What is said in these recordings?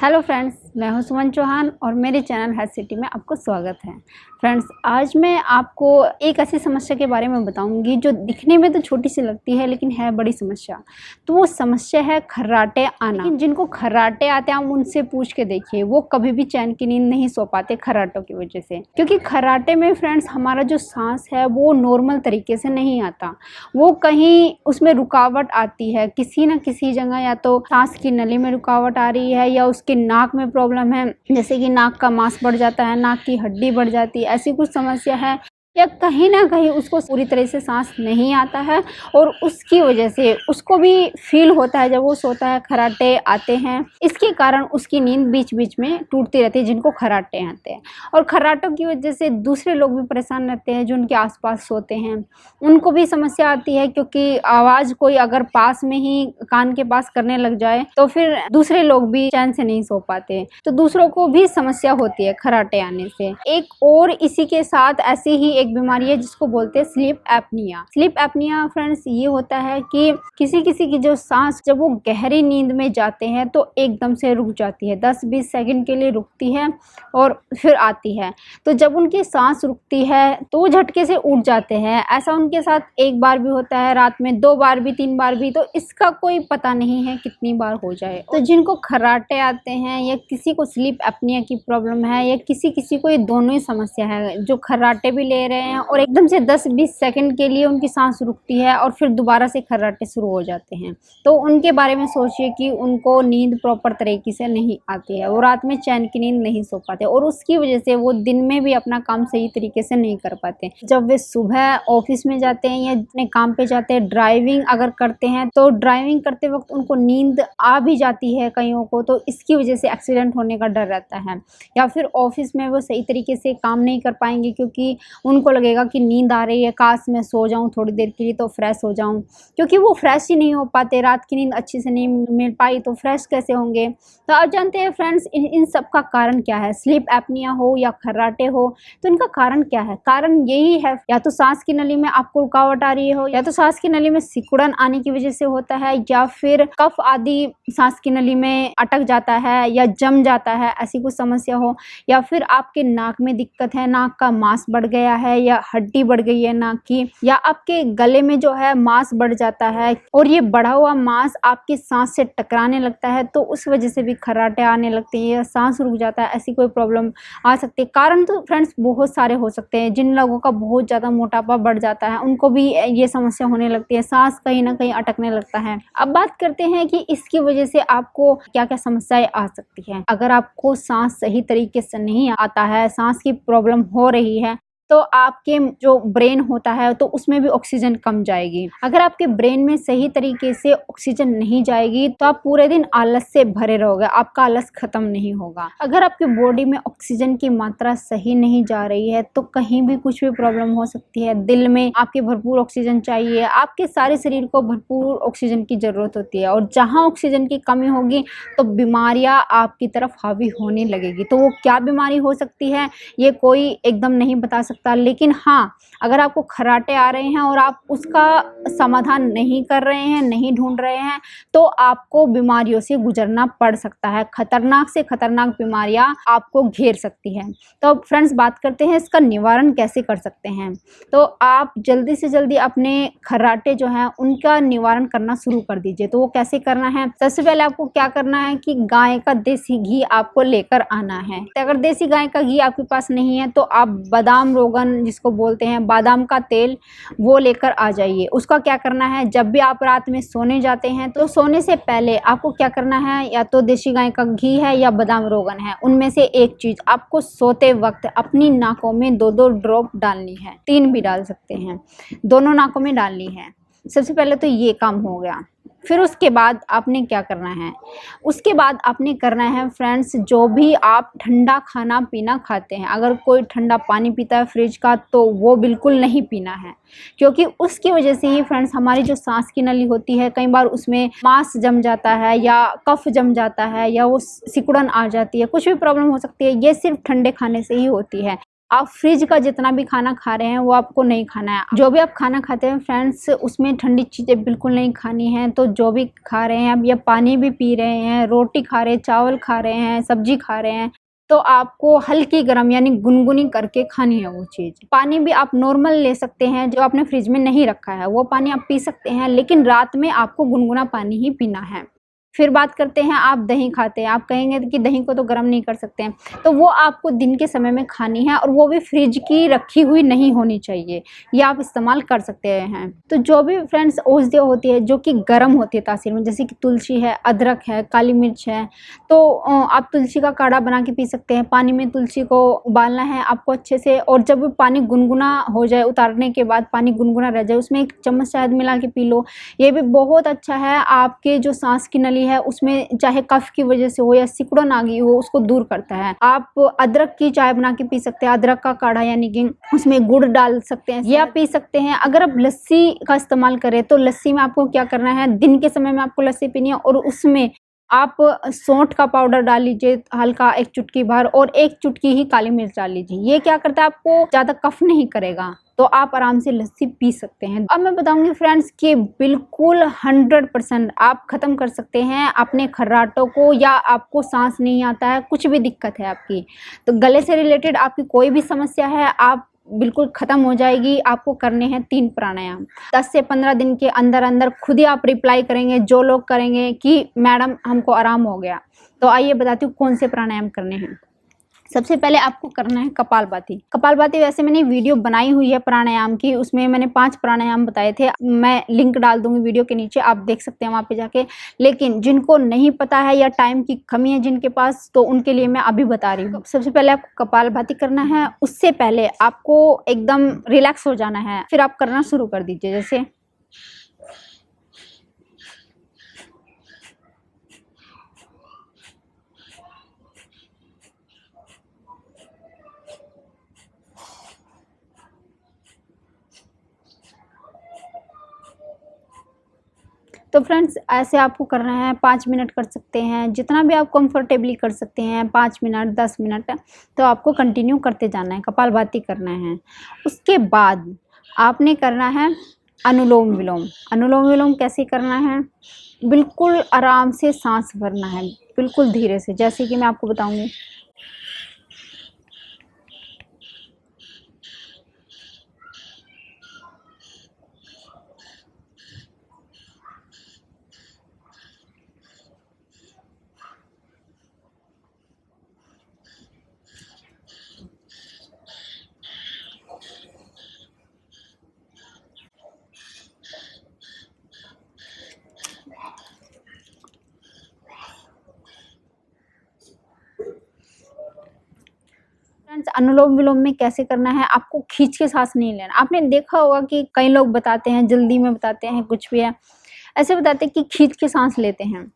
Hello friends, मैं हूं सुमन चौहान और मेरे चैनल हेल्थ सिटी में आपको स्वागत है। फ्रेंड्स, आज मैं आपको एक ऐसी समस्या के बारे में बताऊंगी जो दिखने में तो छोटी सी लगती है लेकिन है बड़ी समस्या। तो वो समस्या है खर्राटे आना। लेकिन जिनको खर्राटे आते हैं आप उनसे पूछ के देखिए, वो कभी भी चैन की नींद नहीं सो पाते खर्राटों की वजह से। क्योंकि खर्राटे में फ्रेंड्स हमारा जो सांस है वो नॉर्मल तरीके से नहीं आता, वो कहीं उसमें रुकावट आती है किसी न किसी जगह। या तो सांस की नली में रुकावट आ रही है या उसके नाक में प्रॉब्लम है, जैसे कि नाक का मांस बढ़ जाता है, नाक की हड्डी बढ़ जाती है, ऐसी कुछ समस्या है। या कहीं ना कहीं उसको पूरी तरह से सांस नहीं आता है और उसकी वजह से उसको भी फील होता है जब वो सोता है खर्राटे आते हैं। इसके कारण उसकी नींद बीच बीच में टूटती रहती है जिनको खर्राटे आते हैं। और खर्राटों की वजह से दूसरे लोग भी परेशान रहते हैं जो उनके आसपास सोते हैं, उनको भी समस्या आती है। क्योंकि आवाज़ कोई अगर पास में ही कान के पास करने लग जाए तो फिर दूसरे लोग भी चैन से नहीं सो पाते, तो दूसरों को भी समस्या होती है खर्राटे आने से। एक और इसी के साथ ऐसी ही एक बीमारी है जिसको बोलते हैं sleep apnoea. Sleep apnoea friends ये होता है कि किसी किसी की जो सांस जब वो गहरी नींद में जाते हैं तो एकदम से रुक जाती है, 10-20 सेकंड के लिए रुकती है और फिर आती है। तो जब उनकी सांस रुकती है तो वो झटके से उठ जाते हैं। ऐसा उनके साथ एक बार भी होता है, रात में 2 बार भी, 3 बार भी, तो इसका कोई पता नहीं है कितनी बार हो जाए। तो जिनको खर्राटे आते हैं या किसी को स्लीप एपनिया की प्रॉब्लम है या किसी किसी को ये दोनों ही समस्या है, जो खर्राटे भी ले रहे हैं और एकदम से 10-20 सेकंड के लिए उनकी सांस रुकती है और फिर दोबारा से खर्राटे शुरू हो जाते हैं, तो उनके बारे में सोचिए कि उनको नींद प्रॉपर तरीके से नहीं आती है, वो रात में चैन की नींद नहीं सो पाते और उसकी वजह से वो दिन में भी अपना काम सही तरीके से नहीं कर पाते। जब वे सुबह ऑफिस में जाते हैं या अपने काम पे जाते हैं, ड्राइविंग अगर करते हैं तो ड्राइविंग करते वक्त उनको नींद आ भी जाती है कईयों को, तो इसकी वजह से एक्सीडेंट होने का डर रहता है। या फिर ऑफिस में वो सही तरीके से काम नहीं कर पाएंगे क्योंकि उनको लगेगा कि नींद आ रही है, काश मैं सो जाऊं थोड़ी देर के लिए तो फ्रेश हो जाऊं, क्योंकि वो फ्रेश ही नहीं हो पाते। रात की नींद अच्छे से नहीं मिल पाई तो फ्रेश कैसे होंगे। तो आप जानते हैं फ्रेंड्स इन सब का कारण क्या है। स्लीप एपनिया हो या खर्राटे हो तो इनका कारण क्या है। कारण यही है, या तो सांस की नली में आपको रुकावट आ रही हो, या तो सांस की नली में सिकुड़न आने की वजह से होता है, या फिर कफ आदि सांस की नली में अटक जाता है या जम जाता है, ऐसी कुछ समस्या हो, या फिर आपके नाक में दिक्कत है, नाक का मांस बढ़ गया है या हड्डी बढ़ गई है नाक की, या आपके गले में जो है मांस बढ़ जाता है और ये बढ़ा हुआ मांस आपकी सांस से टकराने लगता है, तो उस वजह से भी खर्राटे आने लगते हैं या सांस रुक जाता है, ऐसी कोई प्रॉब्लम आ सकती है। कारण तो फ्रेंड्स बहुत सारे हो सकते हैं। जिन लोगों का बहुत ज़्यादा मोटापा बढ़ जाता है उनको भी ये समस्या होने लगती है, सांस कहीं ना कहीं अटकने लगता है। अब बात करते हैं कि इसकी वजह से आपको क्या क्या समस्याएं आ सकती हैं। अगर आपको सांस सही तरीके से नहीं आता है, सांस की प्रॉब्लम हो रही है, तो आपके जो ब्रेन होता है तो उसमें भी ऑक्सीजन कम जाएगी। अगर आपके ब्रेन में सही तरीके से ऑक्सीजन नहीं जाएगी तो आप पूरे दिन आलस से भरे रहोगे, आपका आलस खत्म नहीं होगा। अगर आपके बॉडी में ऑक्सीजन की मात्रा सही नहीं जा रही है तो कहीं भी कुछ भी प्रॉब्लम हो सकती है। दिल में आपके भरपूर ऑक्सीजन चाहिए, आपके सारे शरीर को भरपूर ऑक्सीजन की जरूरत होती है और जहाँ ऑक्सीजन की कमी होगी तो बीमारियां आपकी तरफ हावी होने लगेगी। तो वो क्या बीमारी हो सकती है ये कोई एकदम नहीं बता सकता, लेकिन हाँ, अगर आपको खर्राटे आ रहे हैं और आप उसका समाधान नहीं कर रहे हैं, नहीं ढूंढ रहे हैं, तो आपको बीमारियों से गुजरना पड़ सकता है। खतरनाक से खतरनाक बीमारियां आपको घेर सकती हैं। तो फ्रेंड्स बात करते हैं इसका निवारण कैसे कर सकते हैं। तो आप जल्दी से जल्दी अपने खर्राटे जो हैं उनका निवारण करना शुरू कर दीजिए। तो वो कैसे करना है, सबसे पहले आपको क्या करना है कि गाय का देसी घी आपको लेकर आना है। तो अगर देसी गाय का घी आपके पास नहीं है तो आप बादाम रोगन जिसको बोलते हैं, बादाम का तेल, वो लेकर आ जाइए। उसका क्या करना है, जब भी आप रात में सोने जाते हैं तो सोने से पहले आपको क्या करना है, या तो देसी गाय का घी है या बादाम रोगन है, उनमें से एक चीज आपको सोते वक्त अपनी नाकों में 2-2 ड्रॉप डालनी है, 3 भी डाल सकते हैं, दोनों नाकों में डालनी है। सबसे पहले तो ये काम हो गया। फिर उसके बाद आपने क्या करना है, उसके बाद आपने करना है फ्रेंड्स, जो भी आप ठंडा खाना पीना खाते हैं, अगर कोई ठंडा पानी पीता है फ्रिज का तो वो बिल्कुल नहीं पीना है, क्योंकि उसकी वजह से ही फ्रेंड्स हमारी जो सांस की नली होती है कई बार उसमें मांस जम जाता है या कफ जम जाता है या वो सिकुड़न आ जाती है, कुछ भी प्रॉब्लम हो सकती है। ये सिर्फ ठंडे खाने से ही होती है। आप फ्रिज का जितना भी खाना खा रहे हैं वो आपको नहीं खाना है। जो भी आप खाना खाते हैं फ्रेंड्स, उसमें ठंडी चीज़ें बिल्कुल नहीं खानी है। तो जो भी खा रहे हैं आप, या पानी भी पी रहे हैं, रोटी खा रहे हैं, चावल खा रहे हैं, सब्जी खा रहे हैं, तो आपको हल्की गर्म यानी गुनगुनी करके खानी है वो चीज़। पानी भी आप नॉर्मल ले सकते हैं, जो आपने फ्रिज में नहीं रखा है वो पानी आप पी सकते हैं, लेकिन रात में आपको गुनगुना पानी ही पीना है। फिर बात करते हैं, आप दही खाते हैं, आप कहेंगे कि दही को तो गर्म नहीं कर सकते हैं, तो वो आपको दिन के समय में खानी है, और वो भी फ्रिज की रखी हुई नहीं होनी चाहिए, ये आप इस्तेमाल कर सकते हैं। तो जो भी फ्रेंड्स औषधियाँ होती है जो कि गर्म होती है तासीर में, जैसे कि तुलसी है, अदरक है, काली मिर्च है, तो आप तुलसी का काढ़ा बना के पी सकते हैं। पानी में तुलसी को उबालना है आपको अच्छे से, और जब पानी गुनगुना हो जाए, उतारने के बाद पानी गुनगुना रह जाए, उसमें 1 चम्मच शहद मिला के पी लो। ये भी बहुत अच्छा है, आपके जो सांस की नली है उसमें चाहे कफ की वजह से हो या सिकुड़न आ गई हो, उसको दूर करता है। आप अदरक की चाय बना के पी सकते हैं, अदरक का काढ़ा, यानी कि उसमें गुड़ डाल सकते हैं, ये आप पी सकते हैं। अगर आप लस्सी का इस्तेमाल करें तो लस्सी में आपको क्या करना है, दिन के समय में आपको लस्सी पीनी है, और उसमें आप सौंठ का पाउडर डाल लीजिए हल्का, 1 चुटकी भर, और 1 चुटकी ही काली मिर्च डाल लीजिए। ये क्या करता है, आपको ज़्यादा कफ नहीं करेगा, तो आप आराम से लस्सी पी सकते हैं। अब मैं बताऊंगी फ्रेंड्स कि बिल्कुल 100% आप ख़त्म कर सकते हैं अपने खर्राटों को, या आपको सांस नहीं आता है, कुछ भी दिक्कत है आपकी, तो गले से रिलेटेड आपकी कोई भी समस्या है, आप बिल्कुल ख़त्म हो जाएगी। आपको करने हैं 3 प्राणायाम। 10 से 15 दिन के अंदर अंदर खुद ही आप रिप्लाई करेंगे, जो लोग करेंगे कि मैडम हमको आराम हो गया। तो आइए बताती हूँ कौन से प्राणायाम करने हैं। सबसे पहले आपको करना है कपालभाति। कपालभाति वैसे मैंने वीडियो बनाई हुई है प्राणायाम की, उसमें मैंने 5 प्राणायाम बताए थे, मैं लिंक डाल दूंगी वीडियो के नीचे, आप देख सकते हैं वहाँ पे जाके। लेकिन जिनको नहीं पता है या टाइम की कमी है जिनके पास, तो उनके लिए मैं अभी बता रही हूँ। सबसे पहले आपको कपालभाति करना है, उससे पहले आपको एकदम रिलैक्स हो जाना है, फिर आप करना शुरू कर दीजिए। जैसे तो फ्रेंड्स ऐसे आपको करना है, 5 मिनट कर सकते हैं, जितना भी आप कंफर्टेबली कर सकते हैं, 5 मिनट 10 मिनट, तो आपको कंटिन्यू करते जाना है, कपालभाति करना है। उसके बाद आपने करना है अनुलोम विलोम। अनुलोम विलोम कैसे करना है, बिल्कुल आराम से सांस भरना है, बिल्कुल धीरे से, जैसे कि मैं आपको बताऊंगी। फ्रेंड्स अनुलोम विलोम में कैसे करना है, आपको खींच के सांस नहीं लेना। आपने देखा होगा कि कई लोग बताते हैं, जल्दी में बताते हैं, कुछ भी है ऐसे बताते हैं कि खींच के सांस लेते हैं,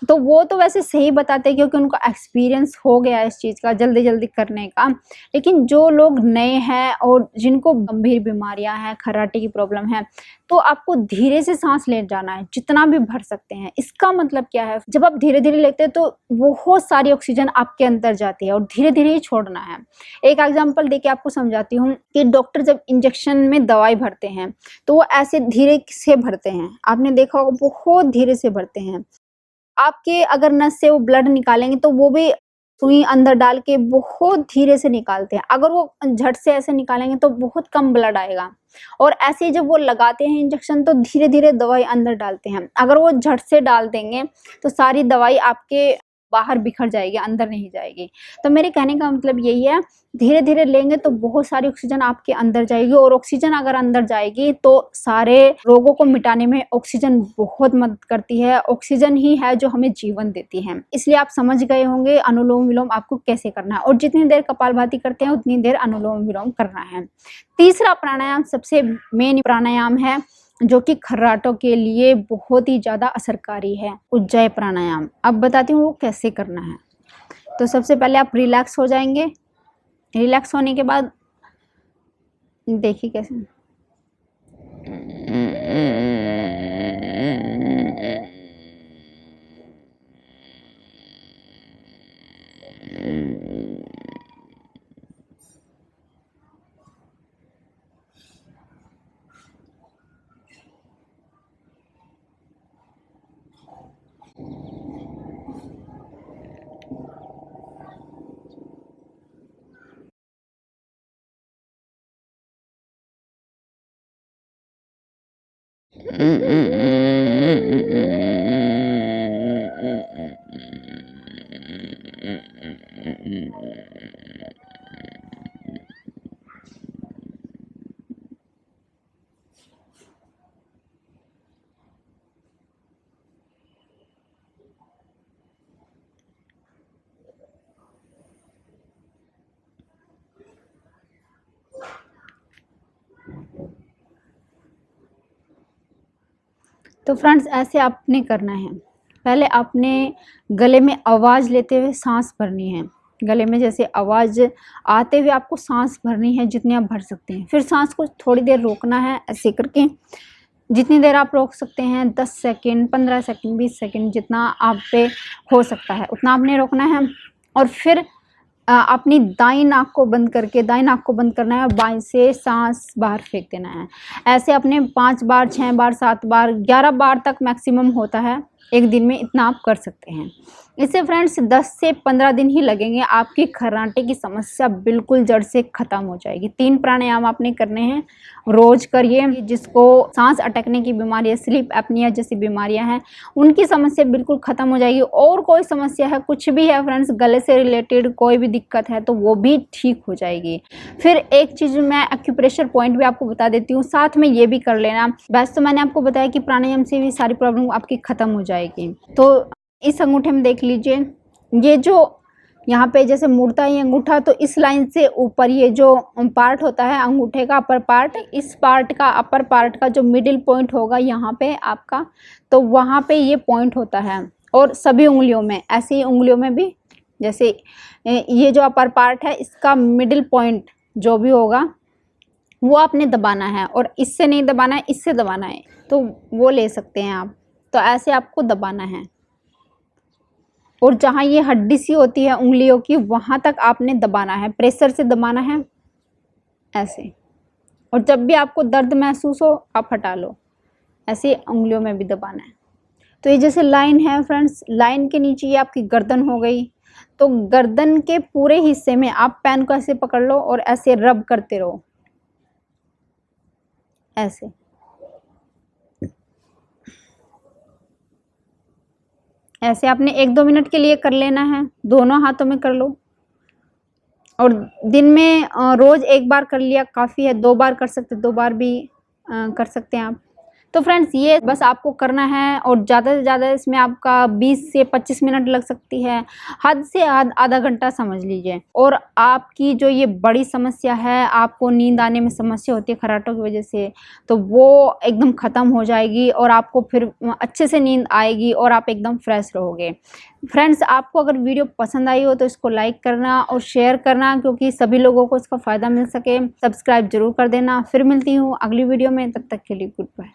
तो वो तो वैसे सही बताते हैं क्योंकि उनको एक्सपीरियंस हो गया है इस चीज़ का, जल्दी जल्दी करने का। लेकिन जो लोग नए हैं और जिनको गंभीर बीमारियां हैं, खर्राटे की प्रॉब्लम है, तो आपको धीरे से सांस ले जाना है, जितना भी भर सकते हैं। इसका मतलब क्या है, जब आप धीरे धीरे लेते हैं तो बहुत सारी ऑक्सीजन आपके अंदर जाती है, और धीरे धीरे ही छोड़ना है। एक एग्जाम्पल देके आपको समझाती हूँ कि डॉक्टर जब इंजेक्शन में दवाई भरते हैं तो वो ऐसे धीरे से भरते हैं, आपने देखा होगा, बहुत धीरे से भरते हैं। आपके अगर नस से वो ब्लड निकालेंगे तो वो भी सुई अंदर डाल के बहुत धीरे से निकालते हैं। अगर वो झट से ऐसे निकालेंगे तो बहुत कम ब्लड आएगा, और ऐसे ही जब वो लगाते हैं इंजेक्शन तो धीरे धीरे दवाई अंदर डालते हैं। अगर वो झट से डाल देंगे तो सारी दवाई आपके बाहर बिखर जाएगी, अंदर नहीं जाएगी। तो मेरे कहने का मतलब यही है, धीरे धीरे लेंगे तो बहुत सारी ऑक्सीजन आपके अंदर जाएगी, और ऑक्सीजन अगर अंदर जाएगी तो सारे रोगों को मिटाने में ऑक्सीजन बहुत मदद करती है। ऑक्सीजन ही है जो हमें जीवन देती है। इसलिए आप समझ गए होंगे अनुलोम विलोम आपको कैसे करना है, और जितनी देर कपालभाति करते हैं उतनी देर अनुलोम विलोम करना है। तीसरा प्राणायाम सबसे मेन प्राणायाम है जो कि खर्राटों के लिए बहुत ही ज़्यादा असरकारी है, उज्जाई प्राणायाम। अब बताती हूँ वो कैसे करना है। तो सबसे पहले आप रिलैक्स हो जाएंगे, रिलैक्स होने के बाद देखिए कैसे, तो फ्रेंड्स ऐसे आपने करना है। पहले आपने गले में आवाज़ लेते हुए सांस भरनी है। गले में जैसे आवाज़ आते हुए आपको सांस भरनी है, जितनी आप भर सकते हैं। फिर सांस को थोड़ी देर रोकना है, ऐसे करके जितनी देर आप रोक सकते हैं, 10 सेकंड, 15 सेकंड, 20 सेकंड, जितना आप पे हो सकता है उतना आपने रोकना है। और फिर अपनी दाईं नाक को बंद करके, दाईं नाक को बंद करना है और बाईं से सांस बाहर फेंक देना है। ऐसे अपने 5 बार, 6 बार, 7 बार, 11 बार तक मैक्सिमम होता है एक दिन में, इतना आप कर सकते हैं। इससे फ्रेंड्स 10 से 15 दिन ही लगेंगे, आपकी खर्राटे की समस्या बिल्कुल जड़ से ख़त्म हो जाएगी। 3 प्राणायाम आपने करने हैं, रोज़ करिए। जिसको सांस अटकने की बीमारी है, स्लीप एपनिया जैसी बीमारियां हैं, उनकी समस्या बिल्कुल ख़त्म हो जाएगी। और कोई समस्या है, कुछ भी है फ्रेंड्स, गले से रिलेटेड कोई भी दिक्कत है तो वो भी ठीक हो जाएगी। फिर एक चीज़ मैं एक्यूप्रेशर पॉइंट भी आपको बता देती हूँ, साथ में ये भी कर लेना। वैसे तो मैंने आपको बताया कि प्राणायाम से भी सारी प्रॉब्लम आपकी ख़त्म हो जाएगी। तो इस अंगूठे में देख लीजिए, ये जो यहाँ पे जैसे मुड़ता है अंगूठा, तो इस लाइन से ऊपर ये जो पार्ट होता है अंगूठे का अपर पार्ट, इस पार्ट का अपर पार्ट का जो मिडिल पॉइंट होगा यहाँ पे आपका, तो वहाँ पे ये पॉइंट होता है। और सभी उंगलियों में, ऐसे ही उंगलियों में भी, जैसे ये जो अपर पार्ट है इसका मिडिल पॉइंट जो भी होगा वो आपने दबाना है। और इससे नहीं दबाना है, इससे दबाना है, तो वो ले सकते हैं आप। तो ऐसे आपको दबाना है। और जहाँ ये हड्डी सी होती है उंगलियों की, वहाँ तक आपने दबाना है, प्रेशर से दबाना है ऐसे। और जब भी आपको दर्द महसूस हो आप हटा लो, ऐसे उंगलियों में भी दबाना है। तो ये जैसे लाइन है फ्रेंड्स, लाइन के नीचे ये आपकी गर्दन हो गई। तो गर्दन के पूरे हिस्से में आप पेन को ऐसे पकड़ लो और ऐसे रब करते रहो, ऐसे। ऐसे आपने 1-2 मिनट के लिए कर लेना है, दोनों हाथों में कर लो। और दिन में रोज़ 1 बार कर लिया काफ़ी है, 2 बार कर सकते, 2 बार भी कर सकते हैं आप। तो फ्रेंड्स ये बस आपको करना है। और ज़्यादा से ज़्यादा इसमें आपका 20 से 25 मिनट लग सकती है, हद से हद आधा घंटा समझ लीजिए। और आपकी जो ये बड़ी समस्या है, आपको नींद आने में समस्या होती है खर्राटों की वजह से, तो वो एकदम ख़त्म हो जाएगी और आपको फिर अच्छे से नींद आएगी और आप एकदम फ्रेश रहोगे। फ्रेंड्स आपको अगर वीडियो पसंद आई हो तो इसको लाइक करना और शेयर करना, क्योंकि सभी लोगों को इसका फ़ायदा मिल सके। सब्सक्राइब जरूर कर देना। फिर मिलती हूँ अगली वीडियो में, तब तक के लिए गुड बाय।